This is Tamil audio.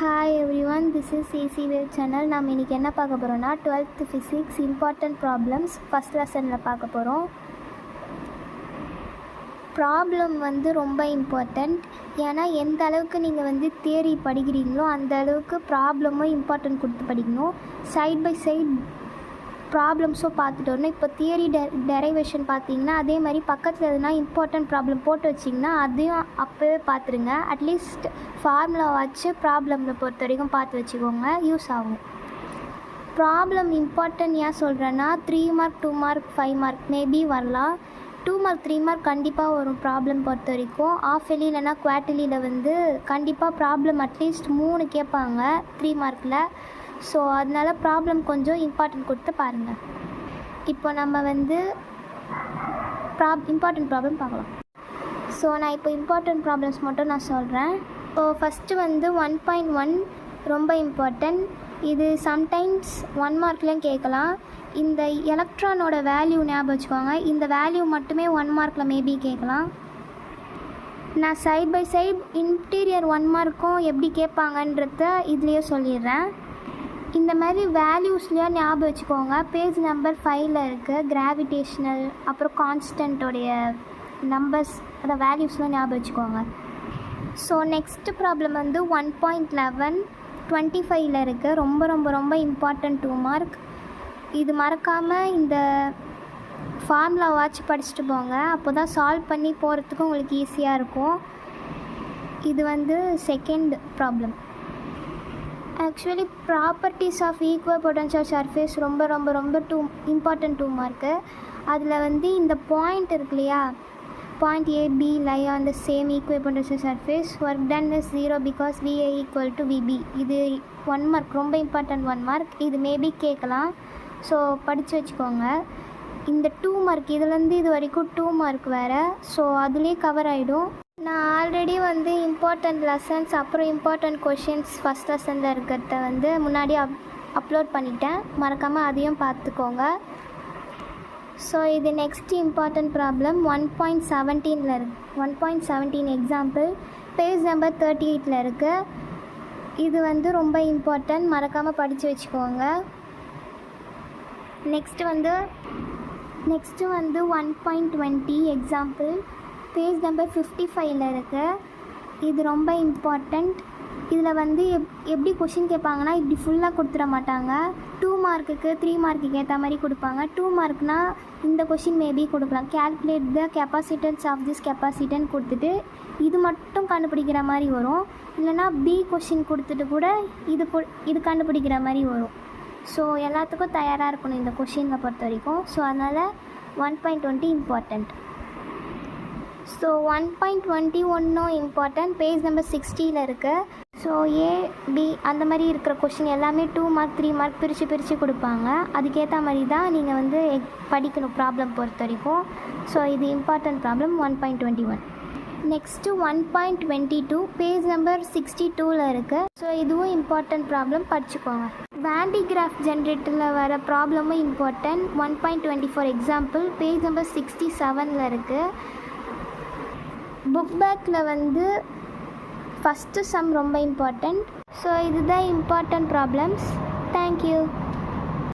Hi everyone, this is CC Wave channel. நாம் இன்னைக்கு என்ன பார்க்க போறோம்னா 12th physics important problems first lessonல பார்க்க போறோம். ப்ராப்ளம் ரொம்ப இம்பார்ட்டண்ட். ஏன்னா எந்த அளவுக்கு நீங்கள் தியரி படிக்கிறீங்களோ அந்த அளவுக்கு ப்ராப்ளமும் இம்பார்ட்டன்ட் கொடுத்து படிக்கணும். சைட் பை சைட் ப்ராப்ளம்ஸும் பார்த்துட்டு வரணும். இப்போ தியரி டெரைவேஷன் பார்த்தீங்கன்னா அதே மாதிரி பக்கத்தில் எதுனா இம்பார்ட்டன்ட் ப்ராப்ளம் போட்டு வச்சிங்கன்னா அதையும் அப்போவே பார்த்துருங்க. அட்லீஸ்ட் ஃபார்முலா வச்சு ப்ராப்ளமில் பொறுத்த வரைக்கும் பார்த்து வச்சுக்கோங்க, யூஸ் ஆகும். ப்ராப்ளம் இம்பார்ட்டன்ட் ஏன் சொல்கிறேன்னா 3 மார்க் 2 மார்க் 5 மார்க் மேபி வரலாம். 2 மார்க் 3 மார்க் கண்டிப்பாக வரும். ப்ராப்ளம் பொறுத்த வரைக்கும் ஆஃப் எலி இல்லைனா குவார்ட்டர்லியில் கண்டிப்பாக ப்ராப்ளம் அட்லீஸ்ட் 3 கேட்பாங்க 3 மார்க்கில். ஸோ அதனால் ப்ராப்ளம் கொஞ்சம் இம்பார்ட்டன்ட் கொடுத்து பாருங்கள். இப்போ நம்ம இம்பார்ட்டன்ட் ப்ராப்ளம் பார்க்கலாம். ஸோ நான் இப்போ இம்பார்ட்டன்ட் ப்ராப்ளம்ஸ் மட்டும் நான் சொல்கிறேன். இப்போ ஃபஸ்ட்டு 1.1 ரொம்ப இம்பார்ட்டன்ட். இது சம்டைம்ஸ் 1 மார்க்லேயும் கேட்கலாம். இந்த எலக்ட்ரானோட வேல்யூ ஞாபகம் வச்சுக்கோங்க. இந்த வேல்யூ மட்டுமே 1 மார்க்கில் மேபி கேட்கலாம். நான் சைட் பை சைட் இன்டீரியர் 1 மார்க்கும் எப்படி கேட்பாங்கன்றத இதுலேயே சொல்லிடுறேன். இந்த மாதிரி வேல்யூஸ்லேயே ஞாபகம் வச்சுக்கோங்க. பேஜ் நம்பர் 5ல் இருக்குது கிராவிடேஷ்னல், அப்புறம் கான்ஸ்டன்ட்டோடைய நம்பர்ஸ், அதை வேல்யூஸ்லாம் ஞாபகம் வச்சுக்கோங்க. ஸோ நெக்ஸ்ட் ப்ராப்ளம் 1.11 25ல் இருக்குது. ரொம்ப ரொம்ப ரொம்ப இம்பார்ட்டன்ட் 2 மார்க். இது மறக்காமல் இந்த ஃபார்முலா வாட்ச் படிச்சுட்டு போங்க. அப்போ தான் சால்வ் பண்ணி போகிறதுக்கு உங்களுக்கு ஈஸியாக இருக்கும். இது second problem. Actually properties of equal potential surface ரொம்ப ரொம்ப ரொம்ப இம்பார்ட்டன்ட் 2 மார்க்கு. அதில் இந்த பாயிண்ட் இருக்கு இல்லையா, point AB lie on the same equal potential surface, work done is 0 because VA equal to VB. இது 1 மார்க், ரொம்ப இம்பார்ட்டன்ட் 1 மார்க். இது மேபி கேட்கலாம். ஸோ படித்து வச்சுக்கோங்க. இந்த 2 மார்க் இதுலேருந்து இது வரைக்கும் 2 மார்க் வேறு. ஸோ அதுலேயே கவர் ஆகிடும். நான் ஆல்ரெடி இம்பார்ட்டண்ட் லெசன்ஸ் அப்புறம் இம்பார்ட்டண்ட் கொஷின்ஸ் ஃபஸ்ட் லெசனில் இருக்கிறத முன்னாடி அப்லோட் பண்ணிட்டேன். மறக்காமல் அதையும் பார்த்துக்கோங்க. ஸோ இது நெக்ஸ்ட் இம்பார்ட்டண்ட் ப்ராப்ளம் 1.17ல் இருக்குது. 1.17 எக்ஸாம்பிள் பேஜ் நம்பர் 38ல் இருக்குது. இது ரொம்ப இம்பார்ட்டன்ட், மறக்காமல் படித்து வச்சுக்கோங்க. நெக்ஸ்ட்டு 1.20 எக்ஸாம்பிள் பேஜ் நம்பர் 55ல் இருக்குது. இது ரொம்ப இம்பார்ட்டண்ட். இதில் எப்படி கொஷின் கேட்பாங்கன்னா இப்படி ஃபுல்லாக கொடுத்துட மாட்டாங்க. 2 மார்க்குக்கு 3 மார்க்குக்கு ஏற்ற மாதிரி கொடுப்பாங்க. 2 மார்க்னால் இந்த கொஷின் மேபி கொடுக்கலாம். Calculate the capacitance of this capacitor கொடுத்துட்டு இது மட்டும் கண்டுபிடிக்கிற மாதிரி வரும். இல்லைனா பி கொஷின் கொடுத்துட்டு கூட இது கண்டுபிடிக்கிற மாதிரி வரும். ஸோ எல்லாத்துக்கும் தயாராக இருக்கணும் இந்த கொஷினை பொறுத்த வரைக்கும். ஸோ அதனால் 1.20 important. So 1.21 important page number 60ல் இருக்குது. ஸோ AB அந்த மாதிரி இருக்கிற கொஷின் எல்லாமே 2 மார்க் 3 மார்க் பிரித்து கொடுப்பாங்க. அதுக்கேற்ற மாதிரி தான் நீங்கள் படிக்கணும் ப்ராப்ளம் பொறுத்த வரைக்கும். ஸோ இது important problem 1.21. Next 1.22 page number 62ல் இருக்குது. ஸோ இதுவும் இம்பார்ட்டன்ட் ப்ராப்ளம், படிச்சுக்கோங்க. வேண்டிகிராஃப் ஜென்ரேட்டரில் வர ப்ராப்ளமும் இம்பார்ட்டன்ட். 1.24 எக்ஸாம்பிள் பேஜ் நம்பர் 67ல் இருக்குது. புக் பேக்கில் ஃபஸ்ட்டு சம் ரொம்ப இம்பார்ட்டண்ட். ஸோ இதுதான் இம்பார்ட்டன்ட் ப்ராப்ளம்ஸ். தேங்க்யூ.